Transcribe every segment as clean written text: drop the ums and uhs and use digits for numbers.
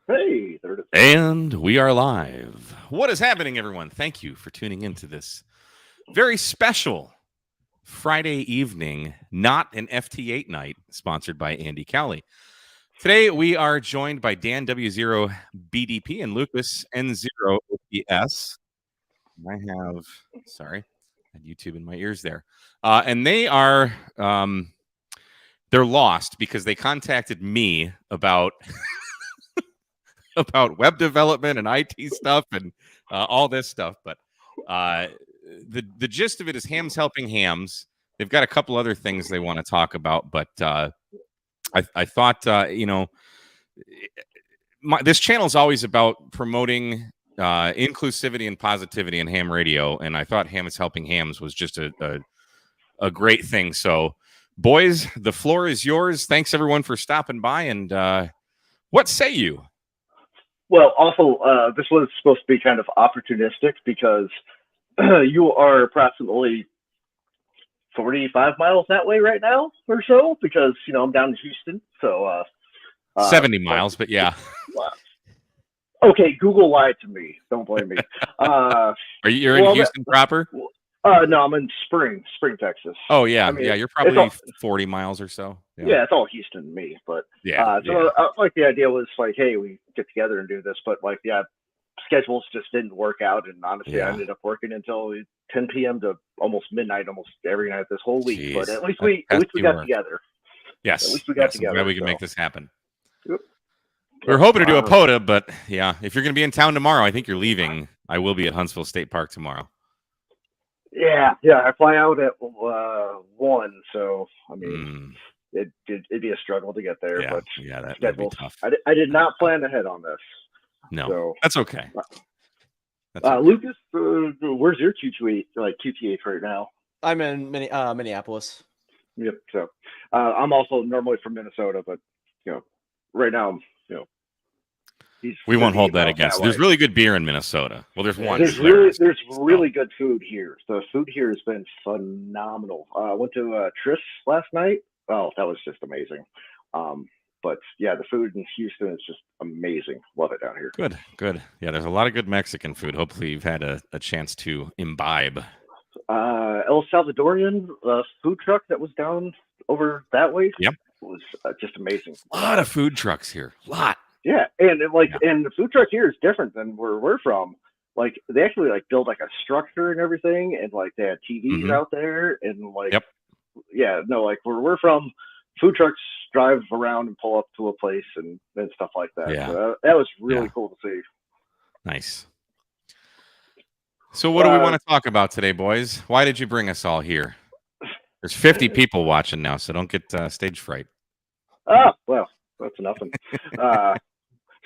Hey, there it is. And we are live. What is happening, everyone? Thank you for tuning into this very special Friday evening, not an FT8 night, sponsored by Andy Cowley. Today, we are joined by Dan W0 BDP and Lucas N0 OPS. I have, sorry, I had YouTube in my ears there. And they are, they're lost because they contacted me about web development and IT stuff and all this stuff. But the gist of it is hams helping hams. They've got a couple other things they want to talk about, but I thought, this channel is always about promoting inclusivity and positivity in ham radio, and I thought Ham is Helping Hams was just a great thing. So, boys, the floor is yours. Thanks, everyone, for stopping by, and what say you? Well, also, this was supposed to be kind of opportunistic because you are approximately 45 miles that way right now or so, because, I'm down in Houston. So 70 miles, but yeah. Okay, Google lied to me. Don't blame me. You're in Houston proper? No, I'm in Spring, Texas. Oh, yeah. Yeah, you're probably 40 miles or so. Yeah, it's all Houston to me. But like the idea was like, hey, we get together and do this. But like, yeah, schedules just didn't work out. And honestly, I ended up working until 10 p.m. to almost midnight, almost every night this whole week. But at least we got together. Yes. At least we got together. I'm glad we can make this happen. Yep. We were hoping to do a POTA, but yeah, if you're going to be in town tomorrow, I think you're leaving. I will be at Huntsville State Park tomorrow. Yeah, I fly out at 1, so I mean, it'd be a struggle to get there. Yeah, but that'd be tough. I did not plan ahead on this. No, so, that's okay. Lucas, where's your QTH right now? I'm in Minneapolis. Yep. So I'm also normally from Minnesota, but right now, we won't hold that against. There's really good beer in Minnesota. Well, there's one. There's really good food here. The food here has been phenomenal. I went to Tris last night. Oh, that was just amazing. But yeah, the food in Houston is just amazing. Love it down here. Good. Yeah, there's a lot of good Mexican food. Hopefully, you've had a chance to imbibe. El Salvadorian food truck that was down over that way. Yep, was just amazing. A lot of food trucks here. A lot. Yeah, and and the food truck here is different than where we're from. Like they actually build like a structure and everything, and like they had TVs out there, and where we're from, food trucks drive around and pull up to a place and stuff like that. Yeah, so that was really cool to see. Nice. So what do we want to talk about today, boys? Why did you bring us all here? There's 50 people watching now, so don't get stage fright. Oh, well, that's nothing.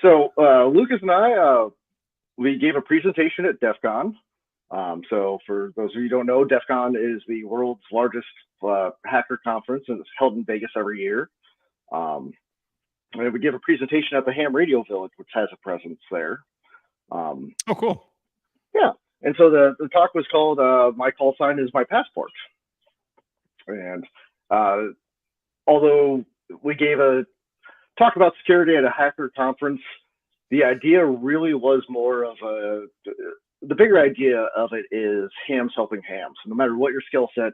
So Lucas and I, we gave a presentation at Defcon. So for those of you who don't know, Defcon is the world's largest hacker conference, and it's held in Vegas every year. And we gave a presentation at the Ham Radio Village, which has a presence there. Oh, cool. Yeah. And so the talk was called My Call Sign is My Passport. And although we gave a talk about security at a hacker conference, the idea really was more of the bigger idea of it is hams helping hams. No matter what your skill set,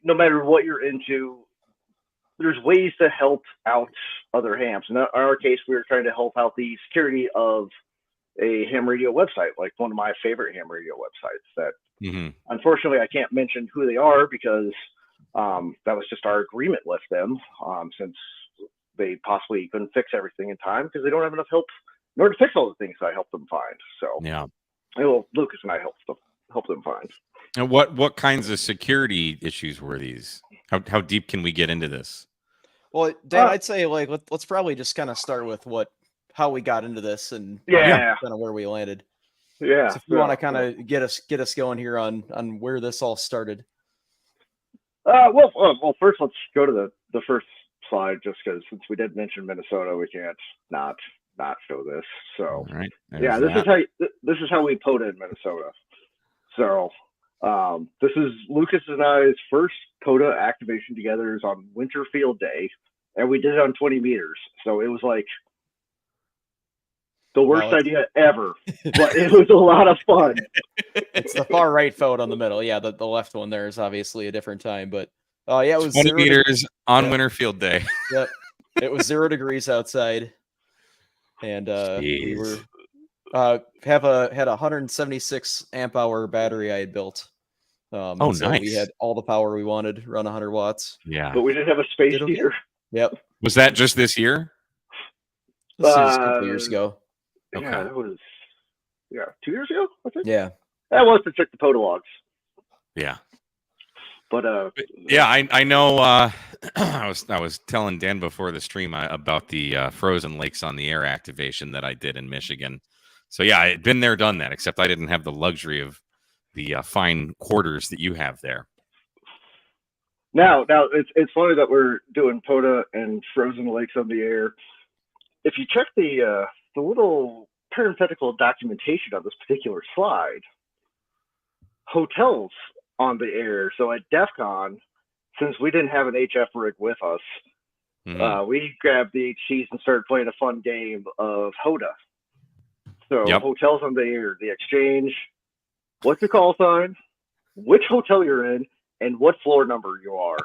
no matter what you're into, there's ways to help out other hams. In our case, we were trying to help out the security of a ham radio website, like one of my favorite ham radio websites that unfortunately I can't mention who they are because that was just our agreement with them, since they possibly couldn't fix everything in time because they don't have enough help in order to fix all the things I helped them find. So Lucas and I helped them find. And what kinds of security issues were these? How deep can we get into this? Well, Dan, I'd say let's probably just kind of start with how we got into this and kind of where we landed. Yeah. So if you want to kind of get us going here on where this all started. Well, first let's go to the first slide, just because since we did mention Minnesota, we can't not show this. So right. This is how we POTA in Minnesota. So this is Lucas and I's first POTA activation together is on Winter Field Day, and we did it on 20 meters. So it was like The worst idea ever, but it was a lot of fun. It's the far right photo in the middle. Yeah, the left one there is obviously a different time, but yeah, it was 20 meters on winter field day. Yep, it was 0 degrees outside, and we were had a 176 amp hour battery I had built. So nice. We had all the power we wanted, run 100 watts. Yeah, but we didn't have a space heater. Yep. Was that just this year? This was a couple years ago. Okay. Yeah, it was 2 years ago, I think. Yeah. That was to check the podologs. Yeah. But yeah, I know. I was telling Dan before the stream about the frozen lakes on the air activation that I did in Michigan. So yeah, I had been there, done that. Except I didn't have the luxury of the fine quarters that you have there. Now it's funny that we're doing POTA and frozen lakes on the air. If you check the little parenthetical documentation on this particular slide, hotels on the air. So at Defcon, since we didn't have an HF rig with us, we grabbed the HCs and started playing a fun game of HOTA. So hotels on the air, the exchange, what's the call sign, which hotel you're in, and what floor number you are.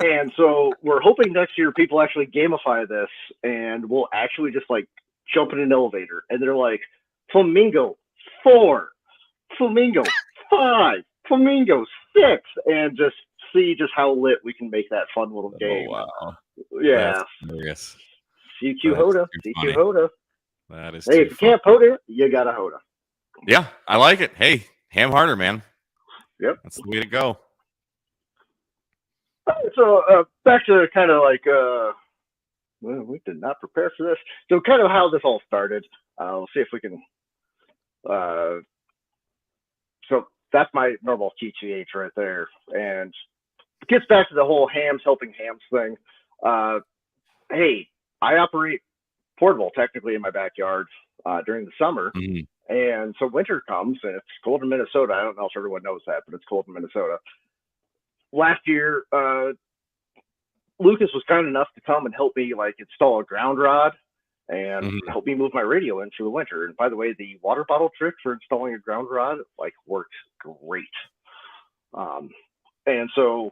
And so we're hoping next year people actually gamify this and we'll actually just like jump in an elevator and they're like, Flamingo 4, Flamingo 5, Flamingo 6, and just see just how lit we can make that fun little game. Oh, wow. Yeah. That's hilarious. CQ HOTA. CQ HOTA. That is Hey, if you can't POTA, you got a HOTA. Yeah, I like it. Hey, ham harder, man. Yep. That's the way to go. So back to kind of like, well, we did not prepare for this. So kind of how this all started. We'll see if we can. So that's my normal TTH right there. And it gets back to the whole hams helping hams thing. Hey, I operate portable technically in my backyard during the summer. And so winter comes and it's cold in Minnesota. I don't know if everyone knows that, but it's cold in Minnesota. Last year, Lucas was kind enough to come and help me like install a ground rod and help me move my radio in through the winter. And by the way, the water bottle trick for installing a ground rod like works great. And so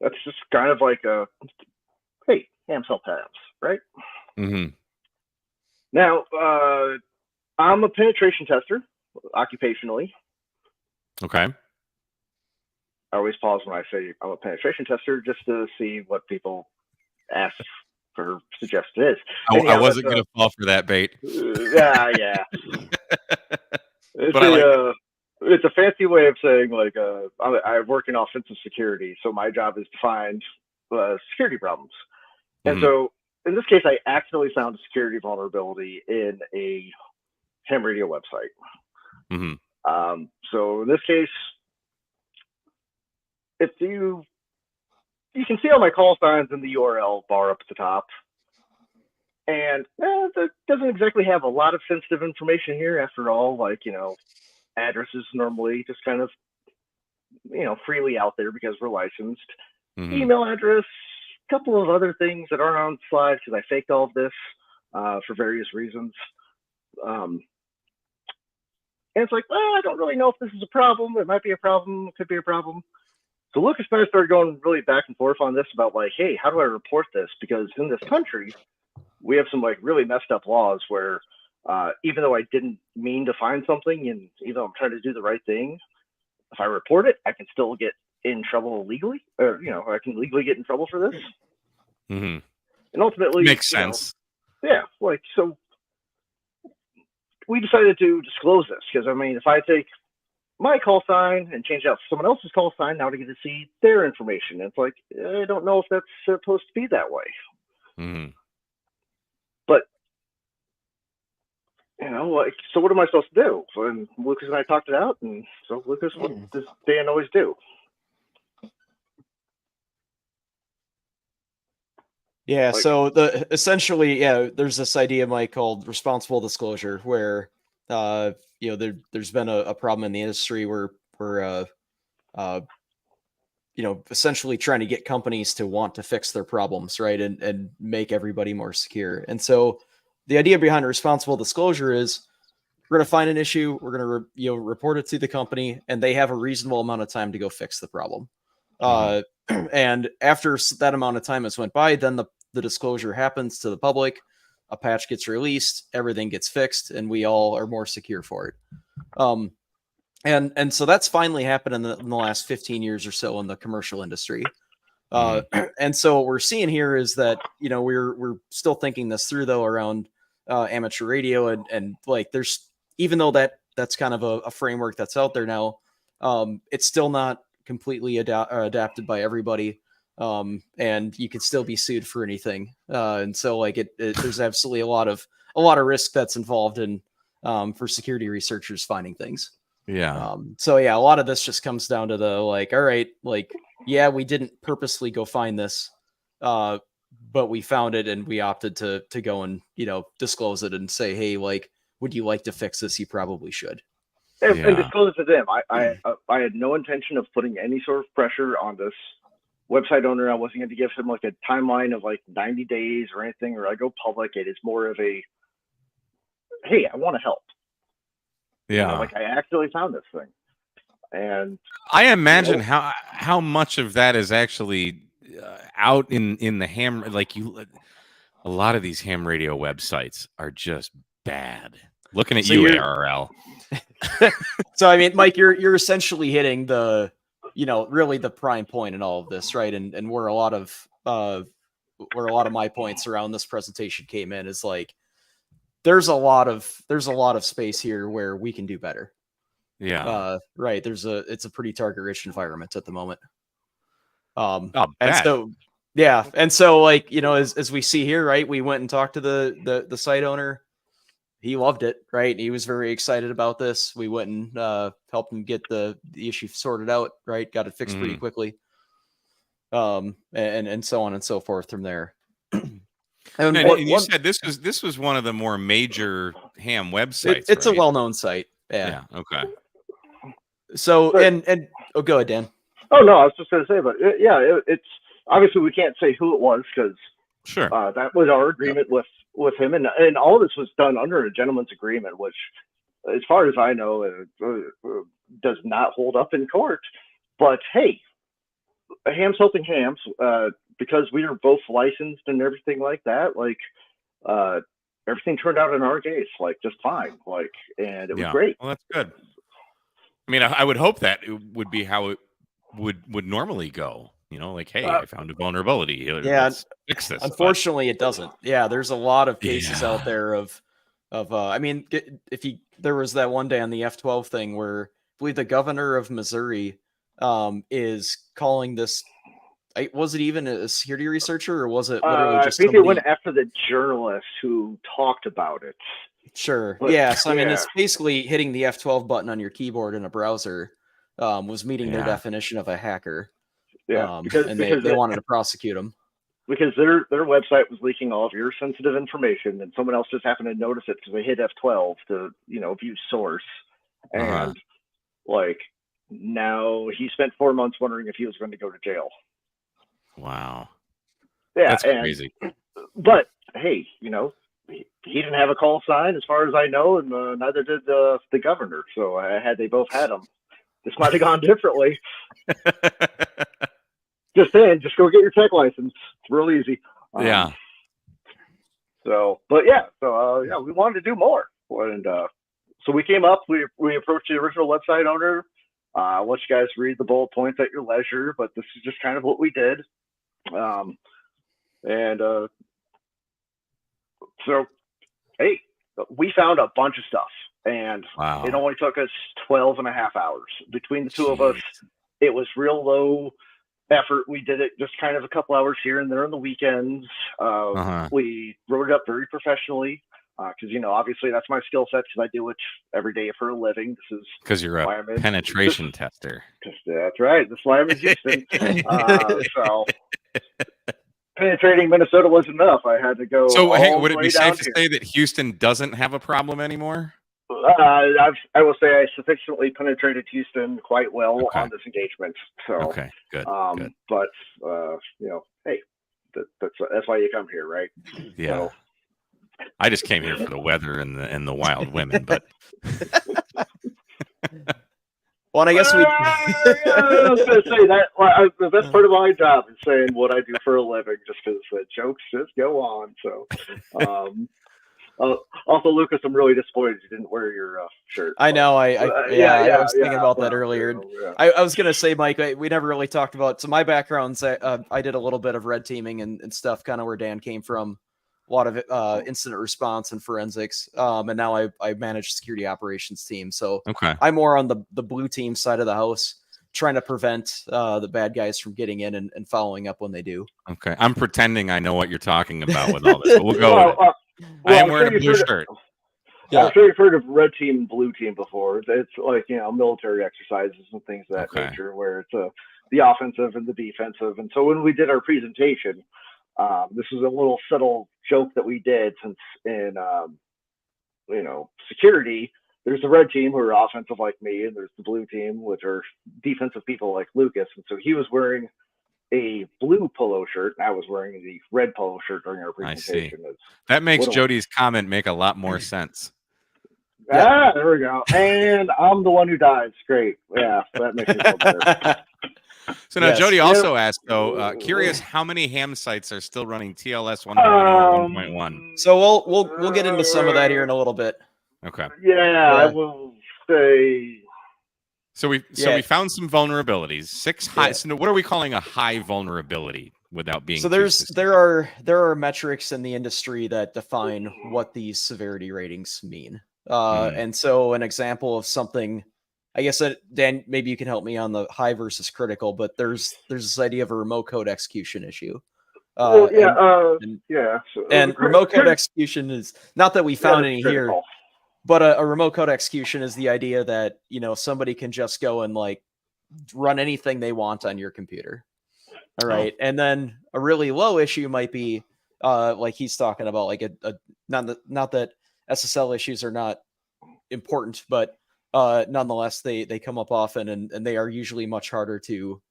that's just kind of like a, hey, hams help hams, right? Now, I'm a penetration tester occupationally. Okay. I always pause when I say I'm a penetration tester just to see what people ask for suggested is. I wasn't going to fall for that bait. Yeah. It's a fancy way of saying like I work in offensive security, so my job is to find security problems. And so in this case, I accidentally found a security vulnerability in a ham radio website. So in this case, if you can see all my call signs in the URL bar up at the top, and that doesn't exactly have a lot of sensitive information here. After all, like addresses normally just kind of freely out there because we're licensed. Email address, a couple of other things that aren't on the slide because I faked all of this for various reasons. And it's like, well, I don't really know if this is a problem. It might be a problem. It could be a problem. So Lucas and I started going really back and forth on this about like, hey, how do I report this? Because in this country, we have some like really messed up laws where even though I didn't mean to find something and even though I'm trying to do the right thing, if I report it, I can still get in trouble legally, or I can legally get in trouble for this. And ultimately, makes sense. Like so, we decided to disclose this because I mean, if I take my call sign and change out someone else's call sign, now to get to see their information, it's like I don't know if that's supposed to be that way. But like, so what am I supposed to do? And Lucas and I talked it out, and so Lucas, what does Dan always do? Yeah, so essentially, there's this idea, Mike, called responsible disclosure, where there's been a problem in the industry where we're essentially trying to get companies to want to fix their problems, right, and make everybody more secure. And so the idea behind responsible disclosure is we're going to find an issue, we're going to report it to the company, and they have a reasonable amount of time to go fix the problem. And after that amount of time has went by, then the disclosure happens to the public, a patch gets released, everything gets fixed, and we all are more secure for it. And so that's finally happened in the last 15 years or so in the commercial industry. And so what we're seeing here is that, we're still thinking this through though around amateur radio and like there's, even though that's kind of a framework that's out there now, it's still not completely adapted by everybody. And you could still be sued for anything. And so like there's absolutely a lot of risk that's involved in for security researchers finding things. Yeah. So yeah, a lot of this just comes down to the like, all right, like, yeah, we didn't purposely go find this, but we found it and we opted to go and, disclose it and say, hey, like, would you like to fix this? You probably should. And disclose it to them. I had no intention of putting any sort of pressure on this website owner. I wasn't going to give him like a timeline of like 90 days or anything, or I go public. It is more of a, hey, I want to help. Yeah. Like I actually found this thing. And I imagine how much of that is actually out in the ham. Like a lot of these ham radio websites are just bad. Looking at you, ARRL. So I mean, Mike, you're essentially hitting the, really the prime point in all of this, right? And where a lot of my points around this presentation came in is like, there's a lot of space here where we can do better. Yeah. Right. It's a pretty target rich environment at the moment. And so like, as we see here, right, we went and talked to the site owner. He loved it, right? He was very excited about this. We went and helped him get the issue sorted out, right? Got it fixed pretty quickly. And so on and so forth from there. And you said this was one of the more major ham websites. It's right? a well-known site. Yeah. Okay. So and go ahead, Dan. Oh no, I was just going to say, but it's obviously we can't say who it was because sure that was our agreement with him, and all this was done under a gentleman's agreement, which, as far as I know, does not hold up in court. But hey, hams helping hams, because we are both licensed and everything like that. Like everything turned out in our case like just fine. Like, and it was great. Well, that's good. I mean, I would hope that it would be how it would normally go. Like, hey, I found a vulnerability. Let's fix this. Unfortunately, it doesn't. Yeah, there's a lot of cases out there of. I mean, there was that one day on the F-12 thing where I believe the governor of Missouri is calling this. Was it even a security researcher, or was it literally just? I think it went after the journalist who talked about it. Sure. But, yeah. So I mean, it's basically hitting the F12 button on your keyboard in a browser was meeting their definition of a hacker. Yeah, because they wanted to prosecute them because their website was leaking all of your sensitive information, and someone else just happened to notice it because they hit F12 to view source, and like now he spent 4 months wondering if he was going to go to jail. Wow. Yeah, that's crazy. But hey, he didn't have a call sign as far as I know, and neither did the governor. So had they both had them, this might have gone differently. Just saying, just go get your tech license. It's real easy. So, but we wanted to do more, and so we came up. We approached the original website owner. I'll let you guys read the bullet points at your leisure, but this is just kind of what we did. So, hey, we found a bunch of stuff, and it only took us 12 and a half hours between the two of us. It was real low effort. We did it just kind of a couple hours here and there on the weekends. We wrote it up very professionally because, obviously that's my skill set because I do it every day for a living. This is because you're a penetration tester. That's right. That's why I'm in Houston. So penetrating Minnesota wasn't enough. I had to go. So would it be safe to say that Houston doesn't have a problem anymore? I will say I sufficiently penetrated Houston quite well on this engagement. So okay, good. Good. But hey, that's why you come here, right? Yeah. I just came here for the weather and the wild women, but well, and I guess we. I was going to say that the best part of my job is saying what I do for a living, just because the jokes just go on. So, also, Lucas, I'm really disappointed you didn't wear your shirt. I know. I was thinking about that earlier. Yeah. I was gonna say, Mike, we never really talked about. So my background's I did a little bit of red teaming and stuff, kind of where Dan came from. A lot of incident response and forensics, and now I manage security operations team. So okay. I'm more on the blue team side of the house, trying to prevent the bad guys from getting in and following up when they do. Okay, I'm pretending I know what you're talking about with all this, but we'll go with it. I am wearing a blue shirt. Yeah. I'm sure you've heard of red team and blue team before. It's like, military exercises and things of that nature, where it's the offensive and the defensive. And so when we did our presentation, this was a little subtle joke that we did, since in security, there's the red team who are offensive like me, and there's the blue team, which are defensive people like Lucas. And so he was wearing a blue polo shirt, and I was wearing the red polo shirt during our presentation. I see. That makes Jody's comment make a lot more sense. There we go. And I'm the one who dies. Great. Yeah, that makes me feel better. So now Jody also asked, though, curious how many ham sites are still running TLS 1.0 or 1.1? So we'll get into some of that here in a little bit. Okay. Yeah, I will say. So we found some vulnerabilities. 6 high. So what are we calling a high vulnerability without being? So there are metrics in the industry that define what these severity ratings mean. And so an example of something, I guess that Dan, maybe you can help me on the high versus critical, but there's this idea of a remote code execution issue. And remote code execution is not that we found any here, but a remote code execution is the idea that, somebody can just go and like run anything they want on your computer. All right. And then a really low issue might be like he's talking about, like not that SSL issues are not important, but nonetheless, they come up often, and they are usually much harder to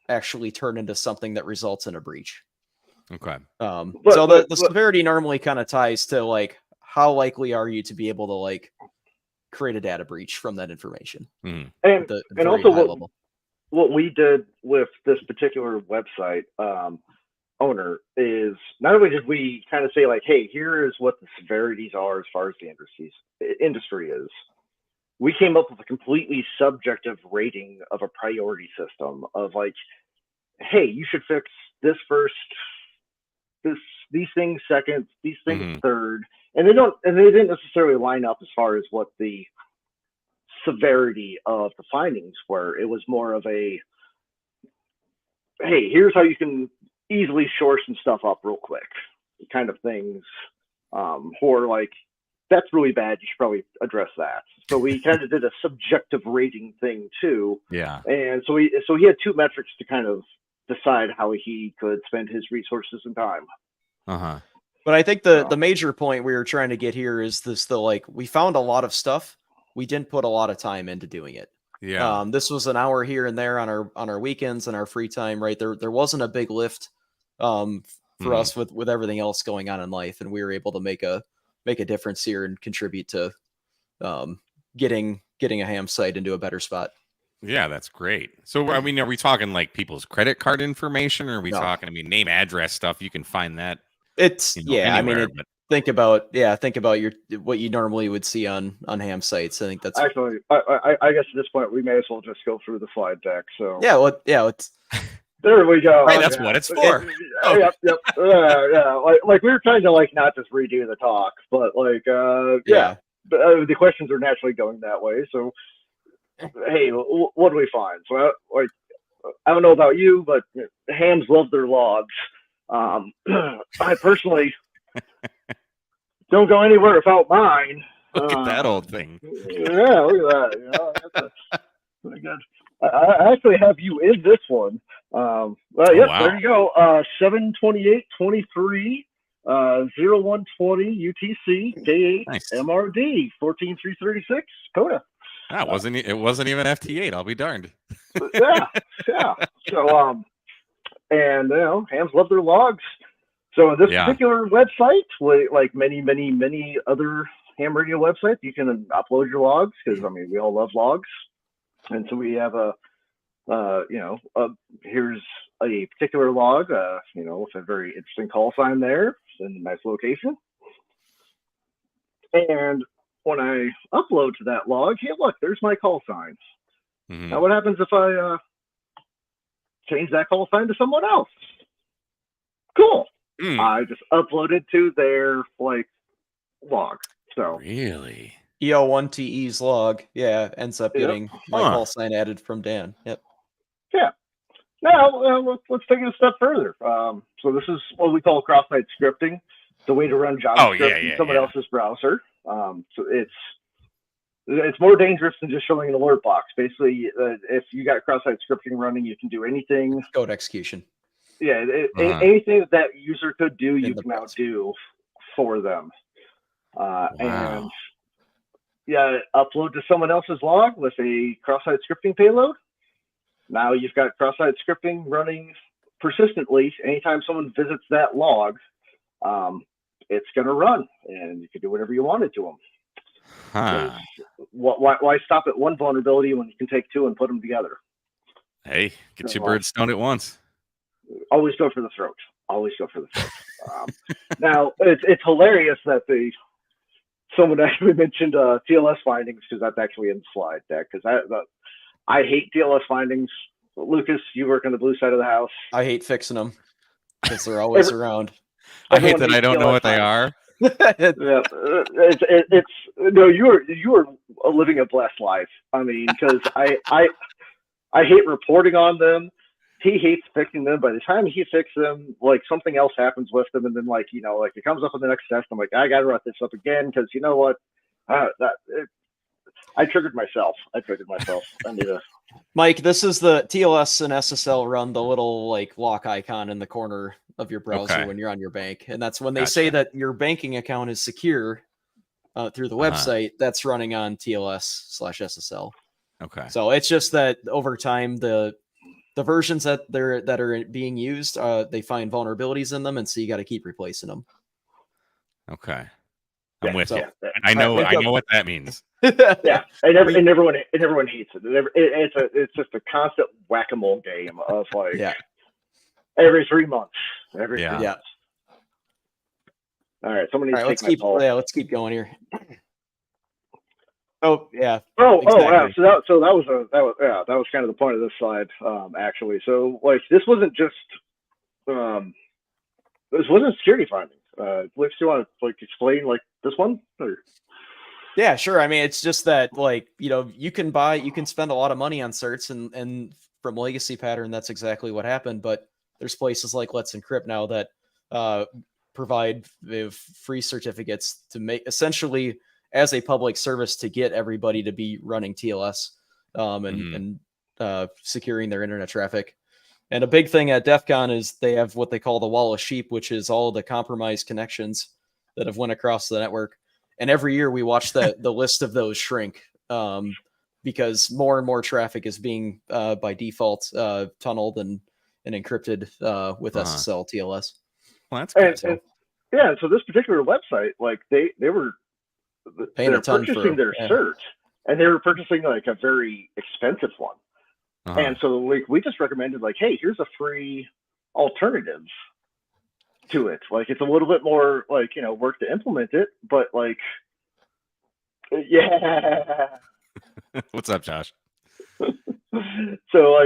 actually turn into something that results in a breach. Okay. So the severity normally kind of ties to like how likely are you to be able to like create a data breach from that information. And also what we did with this particular website owner is, not only did we kind of say like, hey, here is what the severities are as far as the industry is, we came up with a completely subjective rating of a priority system of like, hey, you should fix this first, these things second, these things third, and they didn't necessarily line up as far as what the severity of the findings were. It was more of a, hey, here's how you can easily shore some stuff up real quick kind of things, or like, that's really bad, you should probably address that. So we kind of did a subjective rating thing too. Yeah. And so he had 2 metrics to kind of decide how he could spend his resources and time. But I think the major point we were trying to get here is this, we found a lot of stuff, we didn't put a lot of time into doing it. Yeah. This was an hour here and there on our weekends and our free time, right? There wasn't a big lift for us with everything else going on in life, and we were able to make a difference here and contribute to getting a ham site into a better spot. Yeah, that's great. So, I mean, are we talking like people's credit card information, or are we talking, name, address stuff? You can find that. It's anywhere, think about what you normally would see on ham sites. I think that's actually, I guess at this point we may as well just go through the slide deck. So it's there we go. Hey, that's what it's for. Yep. Like we were trying to like not just redo the talk, but like the questions are naturally going that way. So hey, what do we find? So like, I don't know about you, but hams love their logs. I personally don't go anywhere without mine. Look at that old thing. Yeah, look at that. That's pretty good. I actually have you in this one. Wow. There you go. 7/28/23, 0120 UTC K8 MRD 14336 Coda. It wasn't even FT8. I'll be darned. yeah. So and hams love their logs. So this Yeah. particular website, like many other ham radio websites, you can upload your logs because I mean we all love logs, and so we have here's a particular log, with a very interesting call sign there in a nice location. And when I upload to that log, hey, look, there's my call sign. Mhm. Now, what happens if I change that call sign to someone else? Cool. I just uploaded to their log. So really, EO1TE's log, ends up Yep. getting my Huh. call sign added from Dan. Yep. yeah. Now let's take it a step further. So this is what we call cross-site scripting, the way to run JavaScript in someone else's browser. So it's more dangerous than just showing an alert box. Basically, if you got cross-site scripting running, you can do anything. Code execution. Yeah, anything that user could do, you the can now browser. do for them. Wow. And upload to someone else's log with a cross-site scripting payload. Now you've got cross-site scripting running persistently. Anytime someone visits that log, it's going to run, and you can do whatever you wanted to them. Huh. Why stop at one vulnerability when you can take two and put them together? Hey, get two birds stoned at once. Always go for the throat. Always go for the throat. Now, it's hilarious that someone actually mentioned TLS findings, because that's actually in the slide deck. Because I hate TLS findings. Lucas, you work on the blue side of the house. I hate fixing them because they're always around. I hate that I don't know what they are. Yeah, it's no, you are living a blessed life. I mean, because I hate reporting on them. He hates fixing them. By the time he fixes them, something else happens with them, and then it comes up on the next test. I'm like, I gotta run this up again because you know what? I triggered myself. I need to. Mike, this is the TLS and SSL run the little lock icon in the corner of your browser when you're on your bank, and that's when they say that your banking account is secure through the website. That's running on TLS/SSL. Okay. So it's just that over time the versions that are being used, they find vulnerabilities in them, and so you got to keep replacing them. Okay. I'm with you. Yeah. I know what that means. Yeah, and everyone hates it. It's just a constant whack-a-mole game of every 3 months. Every 3 months. All right, somebody needs to take my call. Let's keep going here. Oh yeah. Yeah. So that was kind of the point of this slide, actually. So this wasn't just security findings. Liz, do you want to explain this one? Or? Yeah, sure. I mean, it's just that you can spend a lot of money on certs, and from Legacy Pattern, that's exactly what happened. But there's places like Let's Encrypt now that provide free certificates to make essentially as a public service to get everybody to be running TLS and securing their internet traffic. And a big thing at Defcon is they have what they call the wall of sheep, which is all the compromised connections that have went across the network. And every year we watch the list of those shrink because more and more traffic is being by default tunneled and encrypted with SSL TLS. Well, that's good. And so this particular website, they were purchasing their cert, and they were purchasing a very expensive one. And so we just recommended hey, here's a free alternative to it. It's a little bit more work to implement it, but yeah. What's up, Josh? So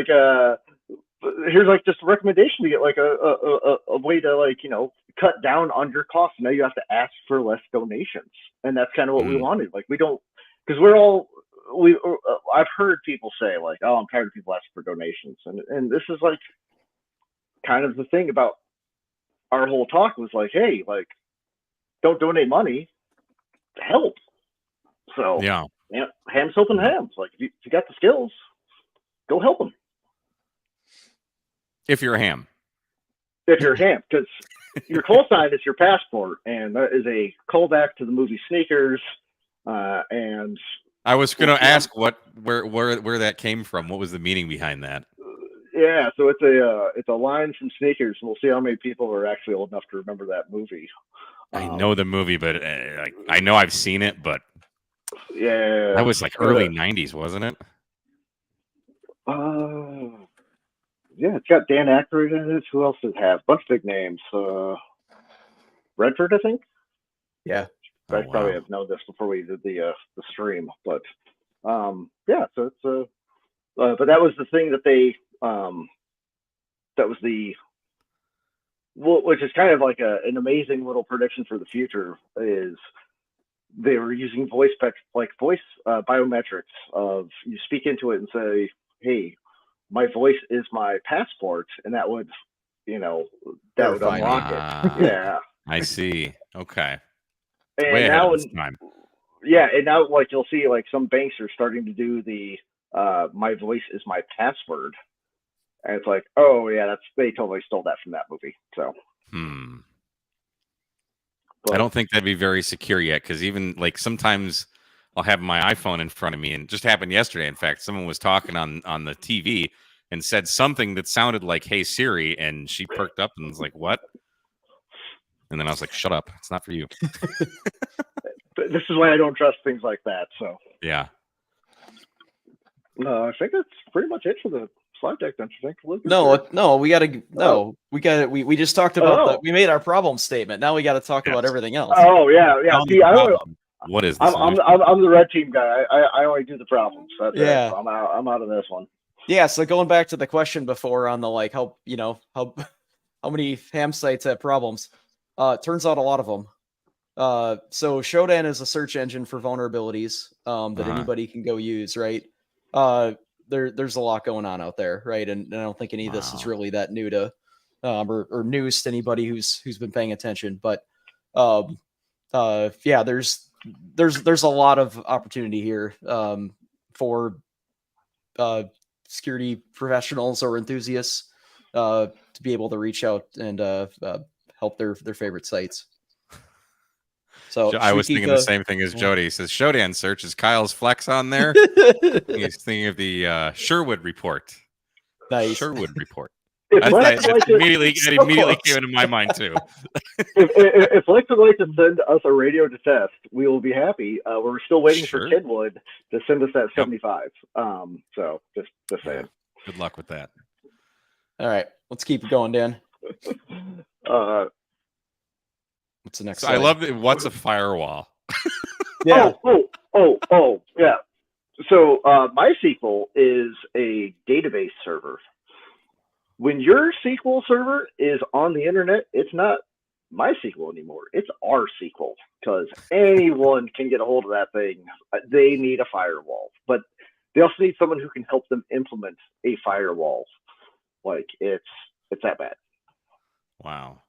here's just a recommendation to get a way to cut down on your costs. Now you have to ask for less donations, and that's kind of what we wanted. We don't, because I've heard people say oh, I'm tired of people asking for donations, and this is kind of the thing about our whole talk was hey, don't donate money, help. So hams helping hams. If you got the skills, go help them. If you're a ham. If you're a ham, because your call sign is your passport, and that is a callback to the movie Sneakers. And I was going to ask where that came from. What was the meaning behind that? Yeah, so it's a line from Sneakers, and we'll see how many people are actually old enough to remember that movie. I know the movie, but like I know I've seen it, but yeah, that was like early '90s, wasn't it? Yeah, it's got Dan Aykroyd in it. Who else does it have? Bunch of big names. Redford, I think. Yeah. I probably have known this before we did the stream, but yeah. So it's but that was the thing that they that was the which is kind of like an amazing little prediction for the future is they were using voice biometrics of you speak into it and say, hey, my voice is my passport, and that would that would unlock it. Yeah, I see. Okay. and way ahead now of its time. Yeah, and now like you'll see like some banks are starting to do the my voice is my password. And it's like, oh yeah, they totally stole that from that movie. So I don't think that'd be very secure yet, because even like sometimes I'll have my iPhone in front of me, and it just happened yesterday. In fact, someone was talking on the TV and said something that sounded like "Hey Siri," and she perked up and was like, "What?" And then I was like, "Shut up! It's not for you." This is why I don't trust things like that. So yeah. I think that's pretty much it for the slide deck. Don't you think? We just talked about we made our problem statement. Now we got to talk about everything else. Oh yeah. See, what is this? I'm the red team guy. I only do the problems. That's it. So I'm out of this one. Yeah. So going back to the question before on the like how many ham sites have problems? Turns out a lot of them. So Shodan is a search engine for vulnerabilities that anybody can go use, right? There's a lot going on out there, right? And I don't think any of this is really that new to or news to anybody who's been paying attention. But yeah, there's a lot of opportunity here for security professionals or enthusiasts to be able to reach out and help their favorite sites. So I was thinking the same thing as Jody. He says Shodan search. Is Kyle's flex on there? He's thinking of the Sherwood report. Nice. Sherwood report. That immediately came into my mind too. if Lex would like to send us a radio to test, we will be happy. We're still waiting for Kidwood to send us that 75. So just saying. Good luck with that. All right, let's keep it going, Dan. What's the next? I love it. What's a firewall? Yeah. Oh, yeah. So MySQL is a database server. When your SQL server is on the internet, it's not MySQL anymore. It's our SQL, because anyone can get a hold of that thing. They need a firewall, but they also need someone who can help them implement a firewall. Like it's that bad. Wow.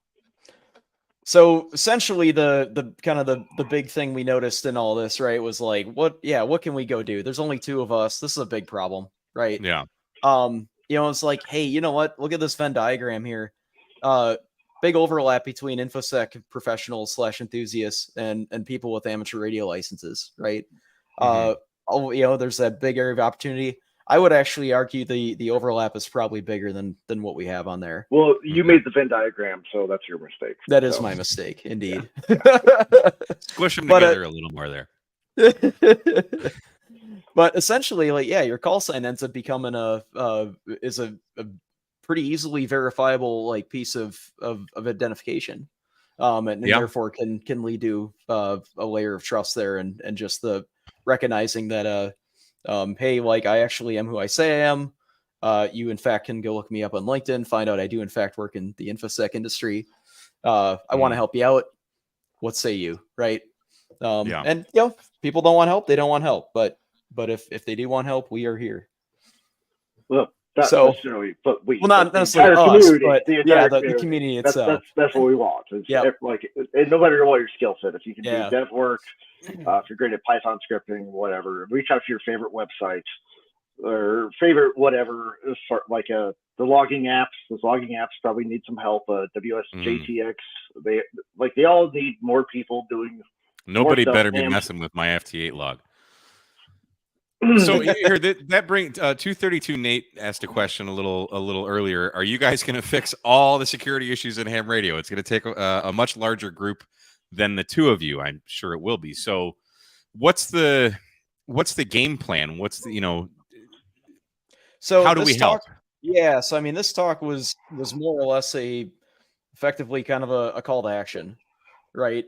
So essentially the kind of the big thing we noticed in all this, right, was like, what can we go do? There's only two of us. This is a big problem, right? Yeah. It's like, hey, you know what? Look at this Venn diagram here. Big overlap between InfoSec professionals / enthusiasts and people with amateur radio licenses, right? There's that big area of opportunity. I would actually argue the overlap is probably bigger than what we have on there. Well, you made the Venn diagram, so that's your mistake. That is my mistake, indeed. Yeah. Squish them together a little more there. But essentially, like, yeah, your call sign ends up becoming a pretty easily verifiable like piece of identification, and therefore can lead to a layer of trust there, and just the recognizing that hey, like I actually am who I say I am. You in fact can go look me up on LinkedIn, find out I do in fact work in the InfoSec industry. I want to help you out. What say you, right? And people don't want help. They don't want help, but if they do want help, we are here. Well, not necessarily, but not necessarily us, but the community itself. That's what we want. No matter what your skill set, if you can do dev work, if you're great at Python scripting, whatever, reach out to your favorite website or favorite whatever, like the logging apps. Those logging apps probably need some help. WSJTX, they all need more people doing. Nobody better be messing with my FT8 log. So here, that brings 232. Nate asked a question a little earlier. Are you guys going to fix all the security issues in ham radio? It's going to take a much larger group than the two of you. I'm sure it will be. So, what's the game plan? What's the So how do we help? Yeah, so I mean, this talk was more or less effectively kind of a call to action, right?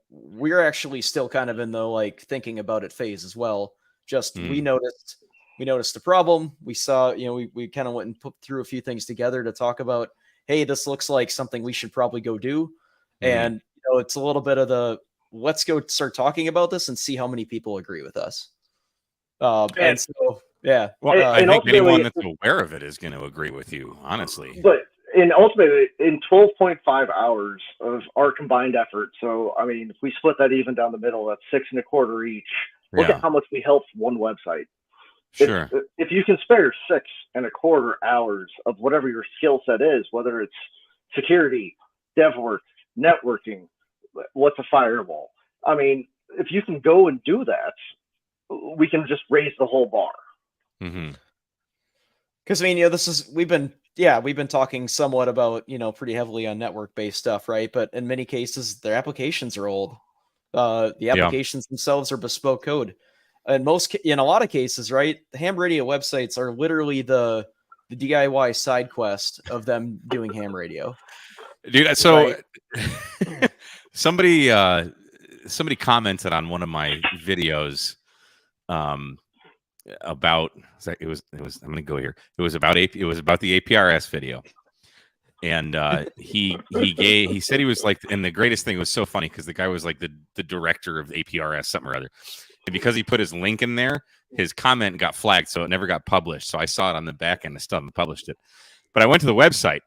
We're actually still kind of in the like thinking about it phase as well. Just we noticed the problem. We saw, we kind of went and put through a few things together to talk about, hey, this looks like something we should probably go do. And it's a little bit of the let's go start talking about this and see how many people agree with us. And so yeah. Well, I think anyone that's aware of it is going to agree with you, honestly. But ultimately, in 12.5 hours of our combined effort, so I mean, if we split that even down the middle, that's 6.25 each. Look at how much we helped one website. Sure. If you can spare 6.25 hours of whatever your skill set is, whether it's security, dev work, networking, what's a firewall? I mean, if you can go and do that, we can just raise the whole bar. Because I mean, we've been talking somewhat about pretty heavily on network based stuff, right? But in many cases, their applications are old. The applications themselves are bespoke code. In a lot of cases, right, the ham radio websites are literally the DIY side quest of them doing ham radio. Dude, so right? somebody commented on one of my videos about it was I'm gonna go here. It was about the APRS video. And he said he was like, and the greatest thing was so funny because the guy was like the director of APRS something or other, and because he put his link in there, his comment got flagged, so it never got published. So I saw it on the back end of stuff and published it. But I went to the website,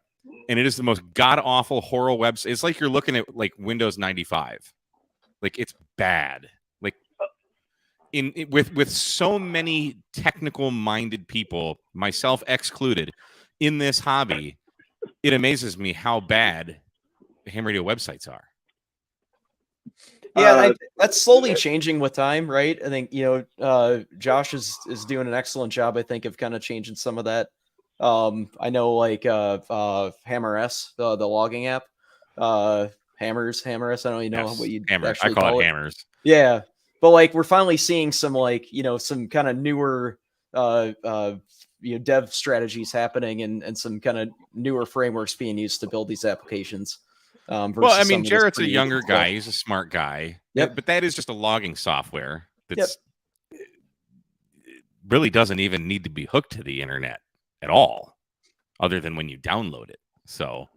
and it is the most god awful, horrible website. It's like you're looking at like Windows 95, like it's bad. Like with so many technical minded people, myself excluded, in this hobby. It amazes me how bad ham radio websites are. Yeah, that's slowly changing with time, right? I think Josh is doing an excellent job, I think, of kind of changing some of that. I know like APRS, the logging app, Hammers. I don't even know what you actually call it. Hammers. Yeah, but like we're finally seeing some like some kind of newer dev strategies happening and some kind of newer frameworks being used to build these applications. Well, I mean, Jarrett's a younger guy. He's a smart guy. Yep. But that is just a logging software that's really doesn't even need to be hooked to the internet at all, other than when you download it. So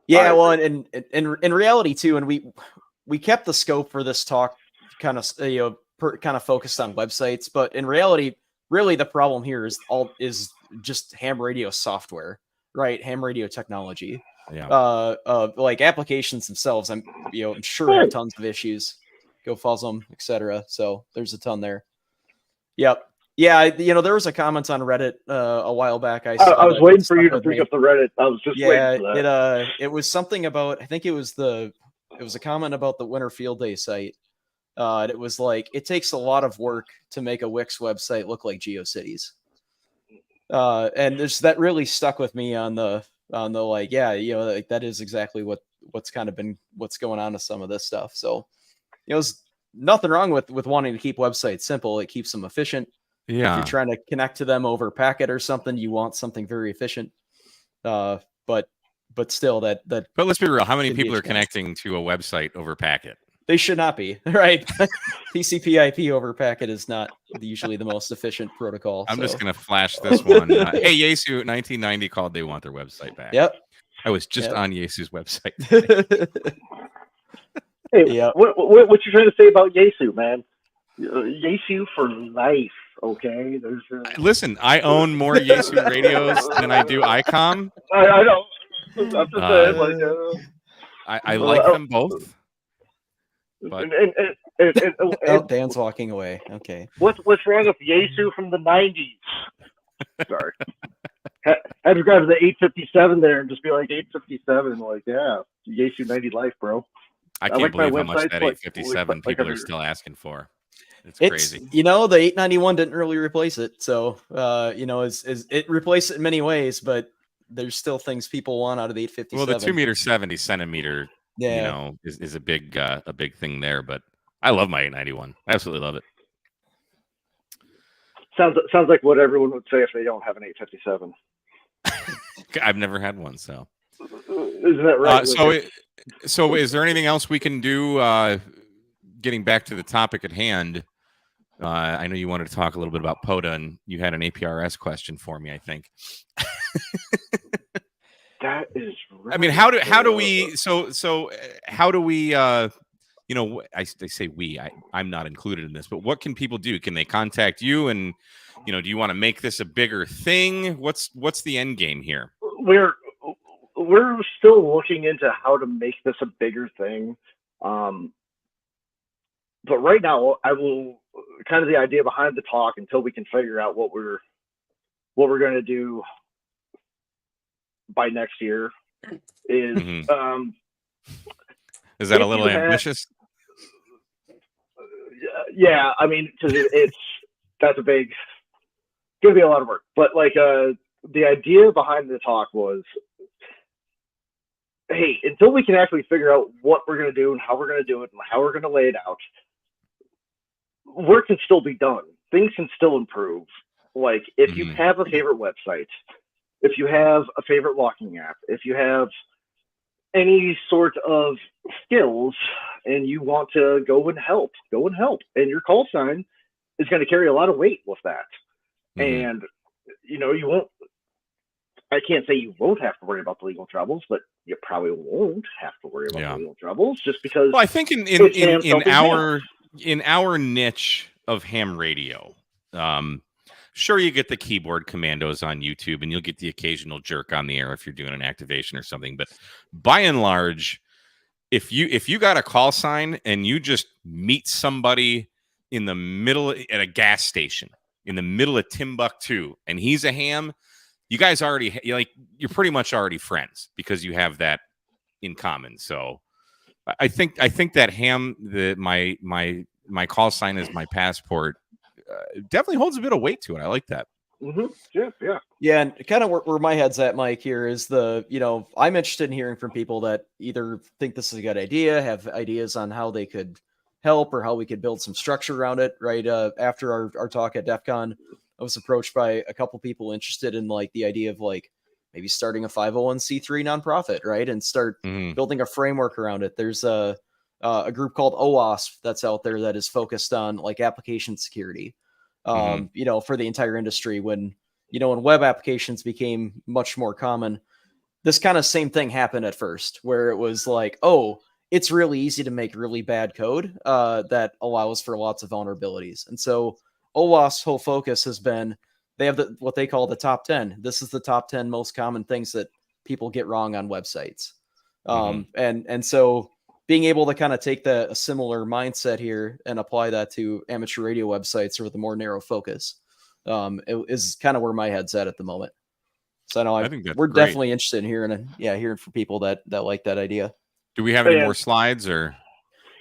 yeah, well, and in reality too, and we kept the scope for this talk kind of kind of focused on websites, but in reality, really the problem here is just ham radio software, right? Ham radio technology. Yeah. Like applications themselves, I'm sure have tons of issues. Go fuzz them, etc. So there's a ton there. Yep. Yeah, there was a comment on Reddit a while back. I was waiting for you to bring up the Reddit. I was just waiting for that. It was something about, I think it was a comment about the Winter Field Day site. And it was like, it takes a lot of work to make a Wix website look like GeoCities. And that really stuck with me on the like, like that is exactly what's kind of been what's going on with some of this stuff. So there's nothing wrong with wanting to keep websites simple. It keeps them efficient. Yeah. If you're trying to connect to them over packet or something, you want something very efficient. But still that. But let's be real. How many people are connecting to a website over packet? They should not be, right? TCP/IP over packet is not usually the most efficient protocol. I'm just going to flash this one. Hey, Yaesu 1990 called. They want their website back. Yep. I was just on Yaesu's website. Hey, what you trying to say about Yaesu, man? Yaesu for life, okay? Listen, I own more Yaesu radios than I do ICOM. I know. I'm just saying, I like them both. But Dan's walking away. Okay. What's wrong with Yaesu from the 90s? Sorry. Had to grab the 857 there and just be like 857, like Yaesu 90 life, bro. I can't believe how much that 857 people are still asking for. It's crazy. The 891 didn't really replace it. So, it replaced it in many ways, but there's still things people want out of the 857. Well, the 2 meter 70 centimeter, is a big thing there. But I love my 891. I absolutely love it. Sounds like what everyone would say if they don't have an 857. I've never had one, so. Isn't that right? So is there anything else we can do? Getting back to the topic at hand, I know you wanted to talk a little bit about POTA, and you had an APRS question for me, I think. That is right. I mean, how do we they say we, I'm not included in this, but what can people do? Can they contact you, and do you want to make this a bigger thing? What's the end game here? We're still looking into how to make this a bigger thing. But right now, I will kind of the idea behind the talk until we can figure out what we're going to do by next year is. Is that a little ambitious? Yeah, I mean, because that's going to be a lot of work. But the idea behind the talk was, hey, until we can actually figure out what we're going to do and how we're going to do it and how we're going to lay it out, work can still be done. Things can still improve. Like, if you have a favorite website, if you have a favorite walking app, if you have any sort of skills and you want to go and help. And your call sign is going to carry a lot of weight with that. And, you won't, I can't say you won't have to worry about the legal troubles, but you probably won't have to worry about the legal troubles just because. Well, I think in our niche of ham radio, sure, you get the keyboard commandos on YouTube and you'll get the occasional jerk on the air if you're doing an activation or something. But by and large, if you got a call sign and you just meet somebody in the middle at a gas station in the middle of Timbuktu and he's a ham, you guys you're pretty much already friends because you have that in common. So I think that ham, my call sign is my passport, definitely holds a bit of weight to it. I like that. Yeah, and kind of where my head's at, Mike, here is I'm interested in hearing from people that either think this is a good idea, have ideas on how they could help or how we could build some structure around it. Right after our talk at Defcon, I was approached by a couple people interested in the idea of maybe starting a 501c3 nonprofit, right, and start building a framework around it. There's a group called OWASP that's out there that is focused on application security. For the entire industry. When web applications became much more common, this kind of same thing happened at first, where it was it's really easy to make really bad code that allows for lots of vulnerabilities. And so OWASP's whole focus has been, they have what they call the top 10. This is the top 10 most common things that people get wrong on websites. And so being able to kind of take a similar mindset here and apply that to amateur radio websites with a more narrow focus is kind of where my head's at the moment. So I think we're definitely interested in hearing from people that like that idea. Do we have any more slides or?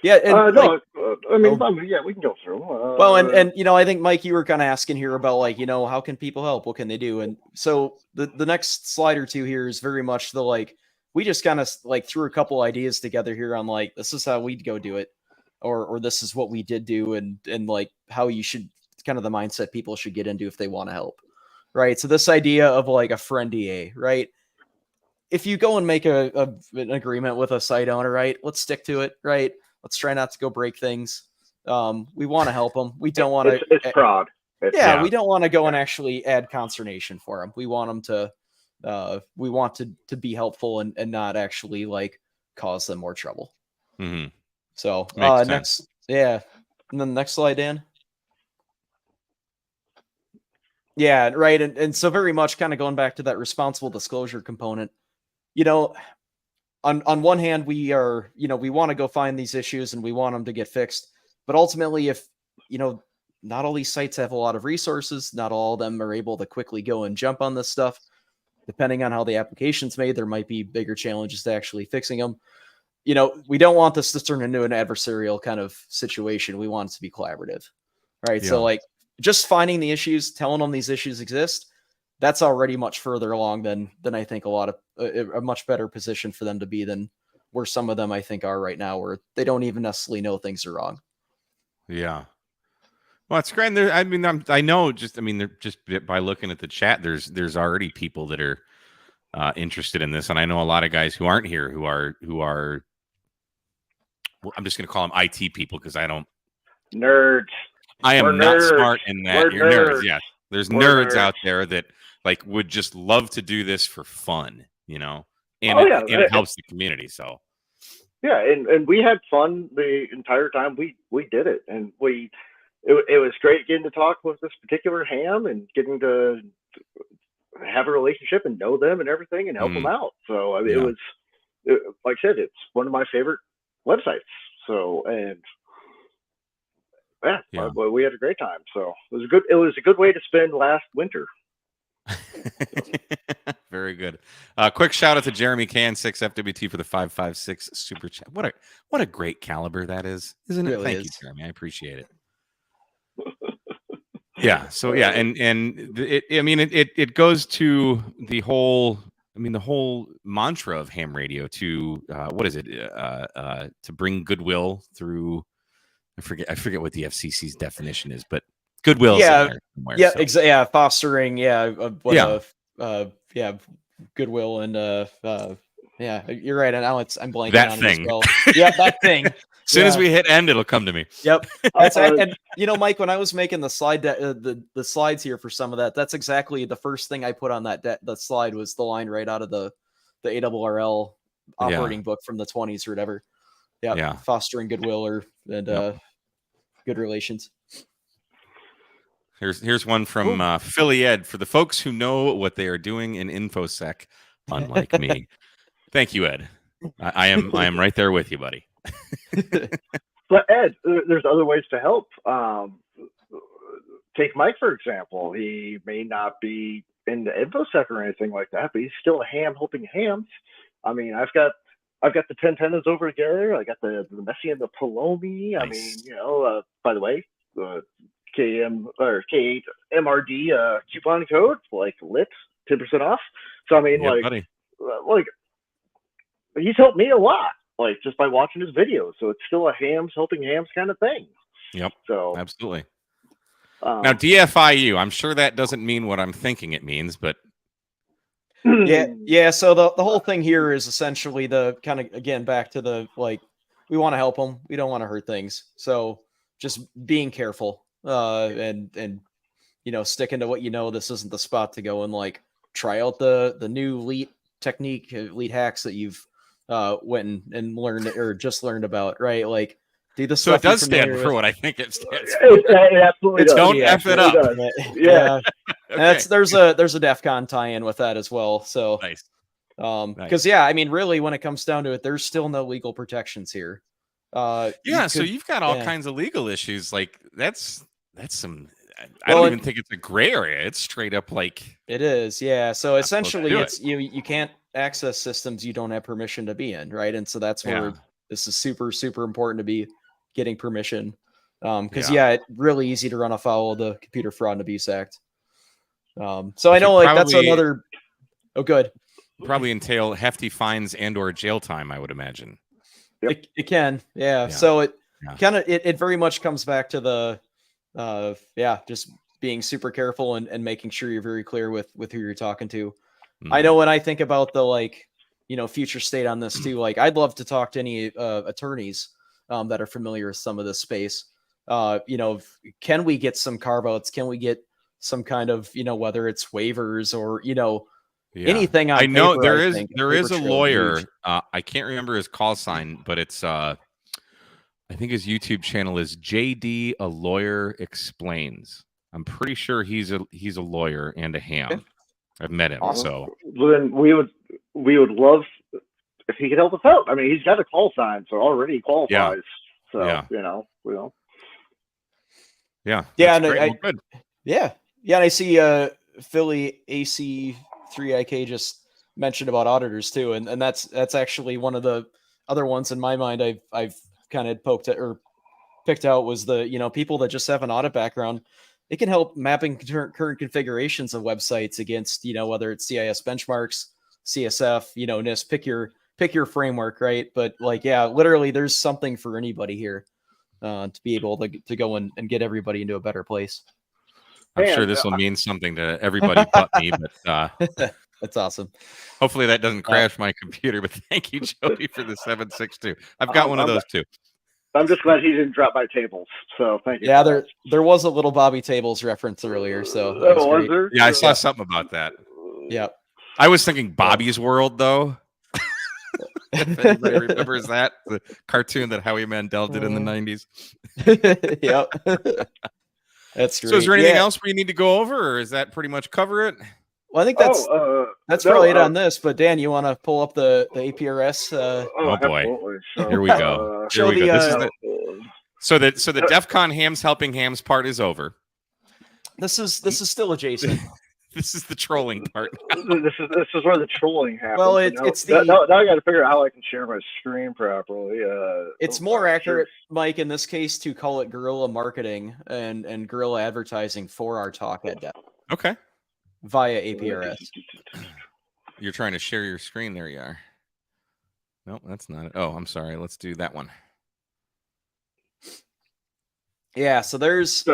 Yeah. No, I mean, we can go through. Well, and I think, Mike, you were kind of asking here about how can people help? What can they do? And so the next slide or two here is very much we just kind of threw a couple ideas together here on this is how we'd go do it, or this is what we did do, and how you should kind of the mindset people should get into if they want to help, right? So this idea of a friend EA, right? If you go and make an agreement with a site owner, right? Let's stick to it, right? Let's try not to go break things. We want to help them. We don't want to. It's fraud. We don't want to go and actually add consternation for them. We want them to. We want to be helpful and not actually cause them more trouble. So next, and then the next slide, Dan. Yeah, right. And so very much kind of going back to that responsible disclosure component, on one hand, we are, we want to go find these issues and we want them to get fixed. But ultimately, if, not all these sites have a lot of resources, not all of them are able to quickly go and jump on this stuff. Depending on how the application's made, there might be bigger challenges to actually fixing them. We don't want this to turn into an adversarial kind of situation. We want it to be collaborative. right? Yeah. So like just finding the issues, telling them these issues exist, that's already much further along than I think a lot of a much better position for them to be than where some of them I think are right now, where they don't even necessarily know things are wrong. Yeah. Well, it's great. There, I mean, I know. They're just by looking at the chat. There's already people that are interested in this, and I know a lot of guys who aren't here who are. Well, I'm just going to call them IT people because I don't. Nerds. I am We're not nerds. smart in that. We're You're nerds. nerds. Yeah, there's We're nerds nerds. out there that like would just love to do this for fun, you know, and Oh, and it helps the community. So yeah, and we had fun the entire time we did it, and it was great getting to talk with this particular ham and getting to have a relationship and know them and everything and help them out. So I mean, like I said, it's one of my favorite websites. So and yeah, we had a great time. So it was a good way to spend last winter. Very good. Quick shout out to Jeremy Can 6FWT for the 556 super chat. What a great caliber that is, isn't it? Really Thank is. you, Jeremy. I appreciate it. Yeah. So yeah, and it goes to the whole. I mean, the whole mantra of ham radio to what is it? To bring goodwill through. I forget what the FCC's definition is, but goodwill. Yeah. In there somewhere, Yeah. so. Exactly. Yeah. Fostering. Goodwill and yeah. You're right. And now I'm blanking That on thing. it as well. Yeah. That thing. As soon as we hit end, it'll come to me. Yep. And you know, Mike, when I was making the slide, the slides here for some of that, that's exactly the first thing I put on the slide was the line right out of the ARRL operating book from the 20s or whatever. Yep. Yeah. Fostering goodwill and good relations. Here's one from Philly Ed. For the folks who know what they are doing in InfoSec, unlike me. Thank you, Ed. I am right there with you, buddy. But Ed, there's other ways to help. Take Mike, for example. He may not be into InfoSec or anything like that, but he's still a ham helping hams. I mean, I've got the 1010s over there. I got the Messi and the Palomi. I mean, you know, by the way, the KM or K8 MRD coupon code, like lit 10% off. So I mean, like he's helped me a lot, like just by watching his videos. So it's still a hams helping hams kind of thing. Yep. So absolutely. Now DFIU, I'm sure that doesn't mean what I'm thinking it means, but yeah. So the whole thing here is essentially the kind of, again, back to the, like, we want to help them. We don't want to hurt things. So just being careful and, you know, sticking to what, you know, this isn't the spot to go and like try out the new elite technique, elite hacks that you've went and learned or just learned about, right? Like, do the stuff. So it does stand for what I think it stands for. It absolutely does. Don't F it up. Yeah. Okay. There's a Defcon tie-in with that as well. So nice. Because I mean, really, when it comes down to it, there's still no legal protections here. So you've got all kinds of legal issues. Like that's some. I don't even think it's a gray area. It's straight up like it is. Yeah. So essentially, it's you can't access systems you don't have permission to be in, right? And so that's where this is super, super important to be getting permission. Because it's really easy to run afoul of the Computer Fraud and Abuse Act. So I know, like, that's another. Oh, good. Probably entail hefty fines and/or jail time, I would imagine. Yep. It can, So it kind of it very much comes back to the, just being super careful and making sure you're very clear with who you're talking to. I know when I think about the, like, you know, future state on this too. Like, I'd love to talk to any attorneys that are familiar with some of this space. You know, can we get some carve outs? Can we get some kind of, you know, whether it's waivers or, you know, anything on I know paper, there is a lawyer. I can't remember his call sign, but it's I think his YouTube channel is JD A Lawyer Explains. I'm pretty sure he's a lawyer and a ham. Okay. I've met him. Awesome. So then we would love if he could help us out. I mean, he's got a call sign, so already he qualifies. So you know, we will. Yeah. And and I see Philly AC3IK just mentioned about auditors too, and that's actually one of the other ones in my mind I've kind of poked at or picked out was the, people that just have an audit background. It can help mapping current configurations of websites against, whether it's CIS benchmarks, CSF, NIST, pick your framework, right? But literally there's something for anybody here to be able to go and get everybody into a better place. I'm sure this will mean something to everybody but me, but that's awesome. Hopefully that doesn't crash my computer, but thank you, Jody, for the 762. I've got one of those too. I'm just glad he didn't drop my tables. So thank you. Yeah, there was a little Bobby Tables reference earlier. So that was great. There? Yeah, I saw something about that. Yeah. I was thinking Bobby's World, though. If anybody remembers that, the cartoon that Howie Mandel did in the 90s. Yep. That's great. So is there anything else we need to go over, or is that pretty much cover it? Well, I think that's probably it on this. But Dan, you want to pull up the APRS? Oh boy, absolutely. So, here we go. Here we go. So the Defcon hams helping hams part is over. This is still adjacent. This is the trolling part. This is where the trolling happens. Well, now I got to figure out how I can share my screen properly. It's more accurate, Mike, in this case, to call it guerrilla marketing and guerrilla advertising for our talk at Def. Okay. Via APRS. You're trying to share your screen. There you are. Nope, that's not it. Oh, I'm sorry. Let's do that one. Yeah, so there's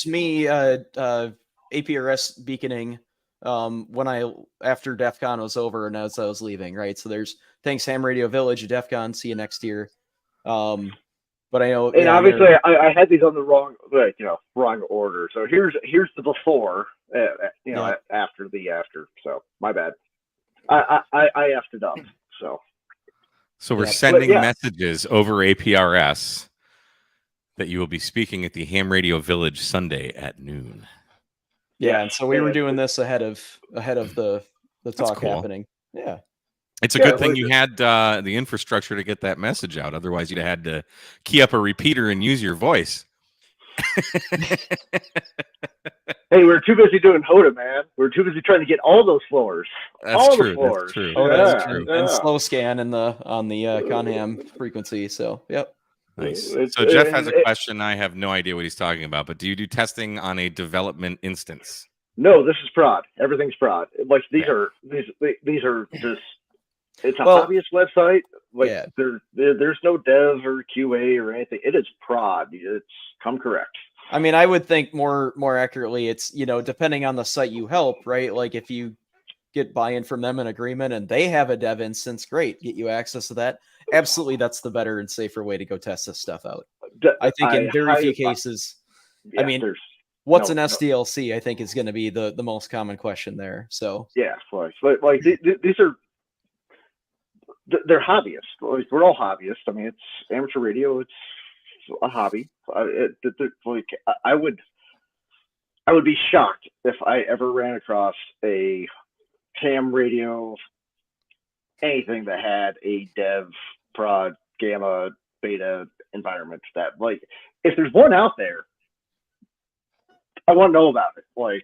me APRS beaconing after DEFCON was over and as I was leaving, right? So there's thanks Ham Radio Village at DEFCON. See you next year. But I know, and obviously I had these on the wrong order. So here's the before, after the after. So my bad. I effed it up. So we're sending messages over APRS that you will be speaking at the Ham Radio Village Sunday at noon. Yeah, and so we were doing this ahead of the talk happening. Yeah. It's a good thing you had the infrastructure to get that message out. Otherwise, you'd have had to key up a repeater and use your voice. Hey, we're too busy doing HODA, man. We're too busy trying to get all those floors. That's true. That's true. Oh, that's true. And slow scan on the Conham frequency. So, yep. Nice. So Jeff has a question. I have no idea what he's talking about, but do you do testing on a development instance? No, this is prod. Everything's prod. Like these are just. It's a hobbyist website. There's no dev or QA or anything. It is prod. It's come correct. I mean, I would think more accurately, it's depending on the site you help, right? Like if you get buy-in from them in agreement and they have a dev instance, great, get you access to that. Absolutely, that's the better and safer way to go test this stuff out. I think in very few cases, what's an SDLC? I think is going to be the most common question there. So yeah, like these are. They're hobbyists. Like, we're all hobbyists. I mean, it's amateur radio. It's a hobby. I would be shocked if I ever ran across a ham radio, anything that had a dev, prod, gamma, beta environment. That if there's one out there, I want to know about it. I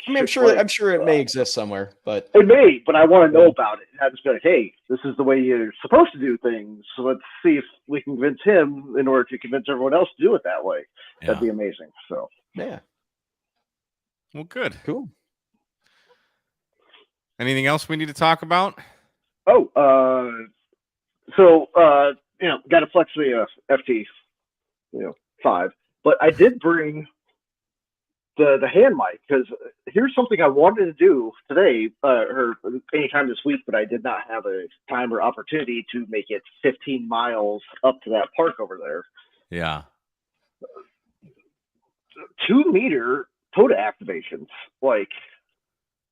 mean, I'm sure it may exist somewhere, but it may. But I want to know about it. And I just be like, hey, this is the way you're supposed to do things. So let's see if we can convince him in order to convince everyone else to do it that way. Yeah. That'd be amazing. So yeah. Well, good, cool. Anything else we need to talk about? Oh, got to flex the FT, 5. But I did bring the hand mic, because here's something I wanted to do today or anytime this week, but I did not have a time or opportunity to make it 15 miles up to that park over there. Yeah. 2-meter POTA activations.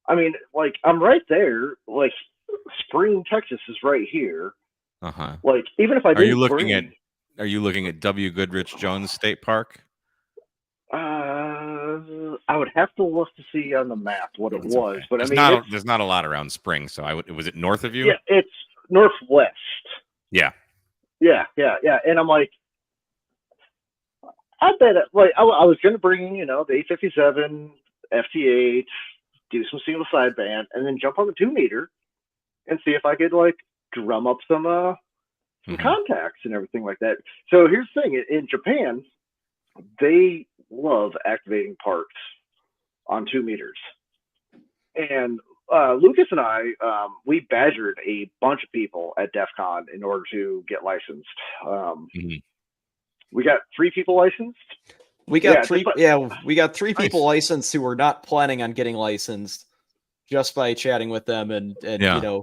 I'm right there. Spring, Texas is right here. Uh-huh. Even if I didn't are you looking at W. Goodrich Jones State Park? I would have to look to see on the map what it was, okay. But there's not a lot around Spring, so was it north of you? Yeah, it's northwest. Yeah. And I'm like, I bet I was going to bring the 857 FT8, do some single sideband, and then jump on the 2-meter and see if I could drum up some some contacts and everything like that. So here's the thing: in Japan, they love activating parks on 2 meters. And Lucas and I, we badgered a bunch of people at Defcon in order to get licensed. We got 3 people licensed. We got we got 3 people licensed who were not planning on getting licensed, just by chatting with them and you know,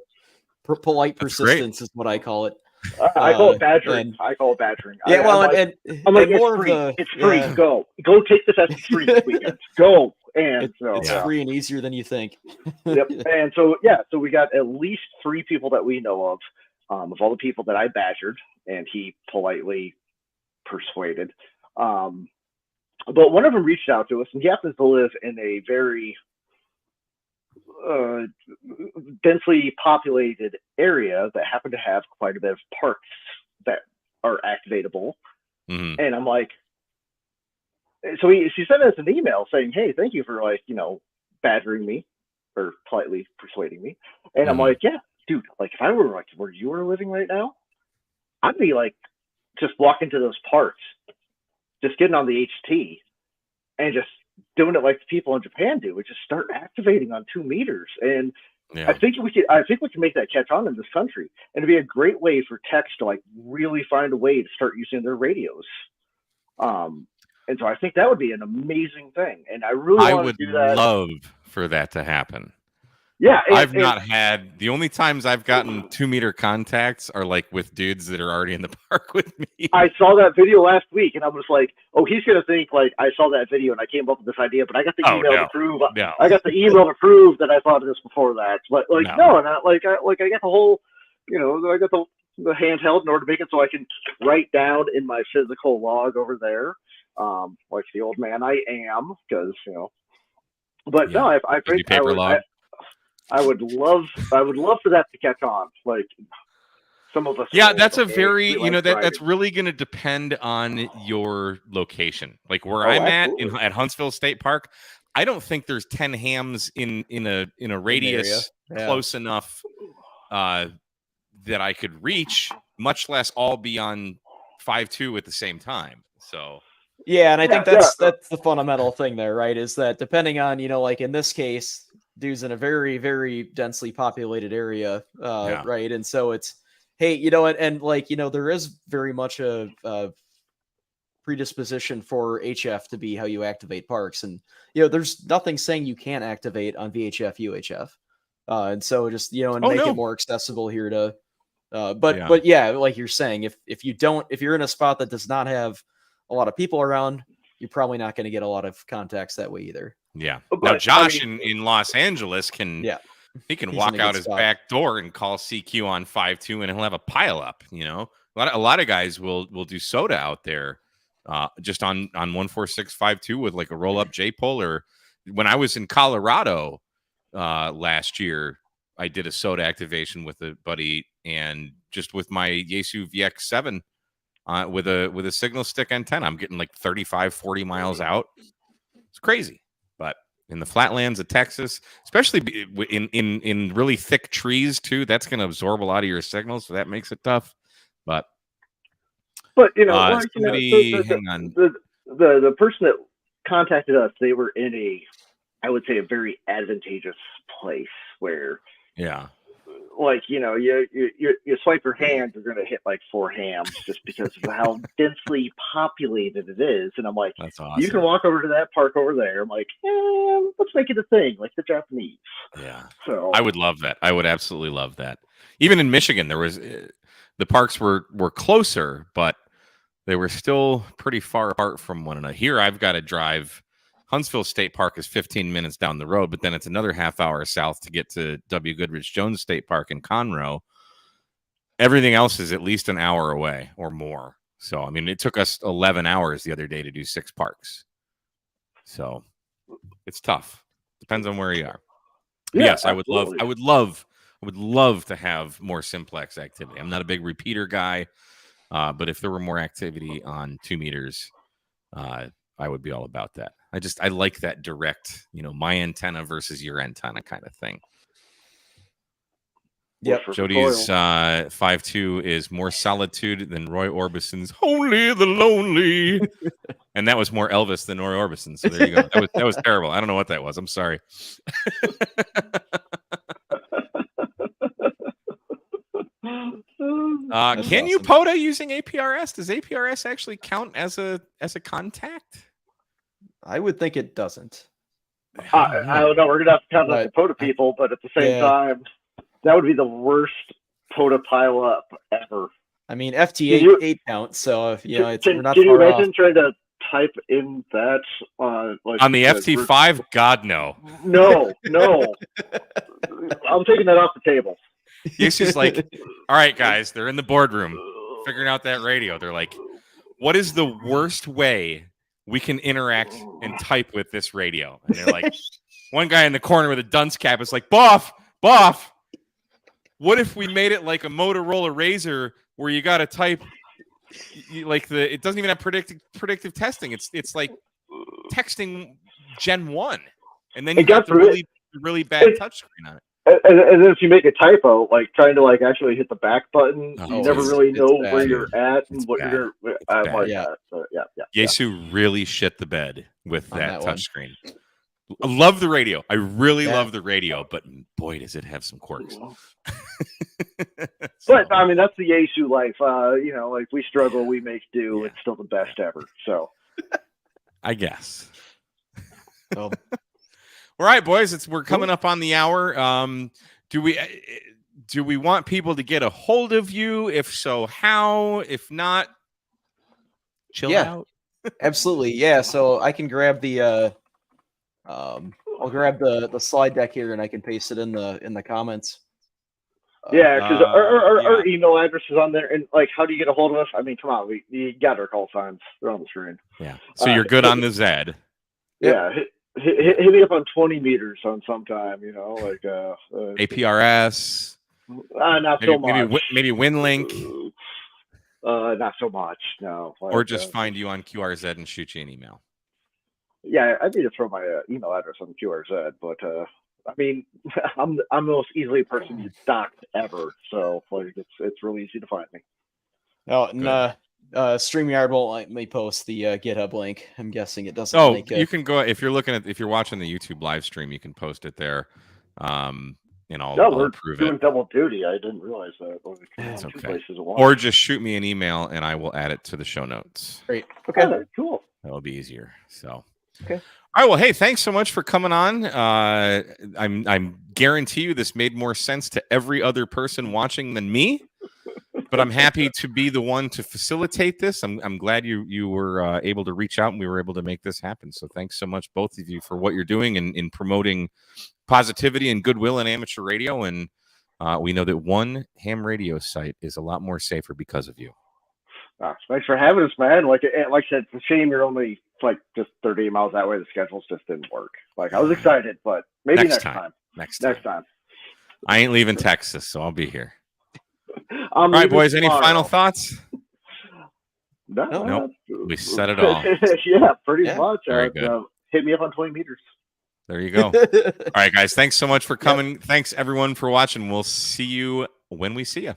polite persistence is what I call it. I call it badgering. I call it badgering. Yeah, I'm like, it's free. Go take this as free this weekend. Go. And it's free and easier than you think. Yep. And so we got at least 3 people that we know of all the people that I badgered, and he politely persuaded. But one of them reached out to us, and he happens to live in a very densely populated area that happened to have quite a bit of parks that are activatable. And I'm like, so she sent us an email saying, hey, thank you for, like, you know, badgering me or politely persuading me. And I'm like, yeah, dude, like, if I were like where you were living right now, I'd be like just walking to those parks, just getting on the HT and just doing it like the people in Japan do, which is start activating on 2 meters. And I think we can make that catch on in this country, and it'd be a great way for techs to, like, really find a way to start using their radios. And so I think that would be an amazing thing. And I really want to do that. I would love for that to happen. Yeah. I've not had, the only times I've gotten 2 meter contacts are like with dudes that are already in the park with me. I saw that video last week, and I was like, oh, he's going to think, like, I saw that video and I came up with this idea, but I got the email to prove. I got the email to prove that I thought of this before that. But, like, no, and I got the whole, you know, I got the handheld in order to make it so I can write down in my physical log over there, like the old man I am, because, you know. But no, I think I would love for that to catch on. Like, some of us. Yeah, that's a very, you know, that's really going to depend on your location. Like where I'm at Huntsville State Park, I don't think there's 10 hams in a radius close enough that I could reach, much less all be on 5.2 at the same time. So. Yeah, and I think that's the fundamental thing there, right? Is that depending on, you know, like in this case, dude's in a very, very densely populated area, right? And so it's, hey, you know, and like, you know, there is very much a predisposition for HF to be how you activate parks. And, you know, there's nothing saying you can't activate on VHF, UHF. And so just, you know, and make it more accessible here to, but yeah, like you're saying, if you're in a spot that does not have a lot of people around, you're probably not going to get a lot of contacts that way either. Yeah. Now Josh in Los Angeles can walk out his back door and call CQ on 5.2 and he'll have a pile up, you know. A lot of guys will do soda out there just on 146.52 with like a roll up J pole. Or when I was in Colorado last year, I did a soda activation with a buddy, and just with my Yaesu VX7 with a signal stick antenna, I'm getting like 35, 40 miles out. It's crazy. But in the flatlands of Texas, especially in really thick trees too, that's going to absorb a lot of your signals, so that makes it tough. But you know, like, hang on. The person that contacted us, they were in I would say a very advantageous place where, like, you know, you swipe your hand, you're going to hit like 4 hams just because of how densely populated it is. And I'm like, that's awesome. You can walk over to that park over there. I'm like, let's make it a thing, like the Japanese. Yeah. So I would love that. I would absolutely love that. Even in Michigan, there was the parks were closer, but they were still pretty far apart from one another. Here, I've got to drive. Huntsville State Park is 15 minutes down the road, but then it's another half hour south to get to W. Goodrich Jones State Park in Conroe. Everything else is at least an hour away or more. So, I mean, it took us 11 hours the other day to do 6 parks. So it's tough. Depends on where you are. Yeah, yes, absolutely. I would love to have more simplex activity. I'm not a big repeater guy, but if there were more activity on 2 meters, I would be all about that. I like that direct, you know, my antenna versus your antenna kind of thing. Yep. Jody's 5'2" is more solitude than Roy Orbison's "Only the Lonely," and that was more Elvis than Roy Orbison. So there you go. That was terrible. I don't know what that was. I'm sorry. Can you POTA using APRS? Does APRS actually count as a contact? I would think it doesn't. I don't know. We're gonna have to count the POTA people, but at the same time, that would be the worst POTA pile up ever. I mean, FT8 8 counts, so if we're not can far you imagine off. trying to type in that like on the FT5? God, no. No. I'm taking that off the table. Yesu's like, all right, guys, they're in the boardroom figuring out that radio. They're like, what is the worst way we can interact and type with this radio? And they're like, one guy in the corner with a dunce cap is like, Boff, what if we made it like a Motorola Razr where you got to type like it doesn't even have predictive testing. It's like texting Gen 1. And then you got the really bad touchscreen on it. And then if you make a typo, like trying to like actually hit the back button, you never really know where you're at and what you're. Yesu really shit the bed with that touchscreen. I love the radio. I really love the radio, but boy, does it have some quirks. But I mean, that's the Yesu life. Like we struggle, we make do. It's still the best ever. So, I guess. All right, boys, we're coming up on the hour. Do we want people to get a hold of you? If so, how? If not, chill out. Absolutely. Yeah. So I can grab the I'll grab the slide deck here and I can paste it in the comments. Because our email address is on there, and like, how do you get a hold of us? I mean, come on, you got our call signs; they're on the screen. Yeah. So you're good on the Zed. Yeah. Hit me up on 20 meters on sometime, like APRS. Not so much. Maybe WinLink. Not so much. No. Or just find you on QRZ and shoot you an email. Yeah, I need to throw my email address on QRZ, but I mean, I'm the most easily person you docked ever, so like it's really easy to find me. Oh, and StreamYard won't let me post the GitHub link. I'm guessing it doesn't. Oh, you can go if you're watching the YouTube live stream, you can post it there. And I'll approve doing it. Double duty. I didn't realize that. That's okay. Or just shoot me an email and I will add it to the show notes. Great. Okay. Cool. That'll be easier. So. Okay. All right. Well, hey, thanks so much for coming on. I'm guarantee you this made more sense to every other person watching than me. But I'm happy to be the one to facilitate this. I'm glad you were able to reach out and we were able to make this happen. So thanks so much, both of you, for what you're doing in promoting positivity and goodwill in amateur radio. And we know that one ham radio site is a lot more safer because of you. Thanks for having us, man. Like I said, it's a shame you're only like just 30 miles that way. The schedules just didn't work. Like I was excited, but maybe next time. Next time. I ain't leaving Texas, so I'll be here. All right, boys. Any final thoughts? No. Nope. We said it all. Yeah, pretty much. Very good. Hit me up on 20 meters. There you go. All right, guys. Thanks so much for coming. Thanks, everyone, for watching. We'll see you when we see you.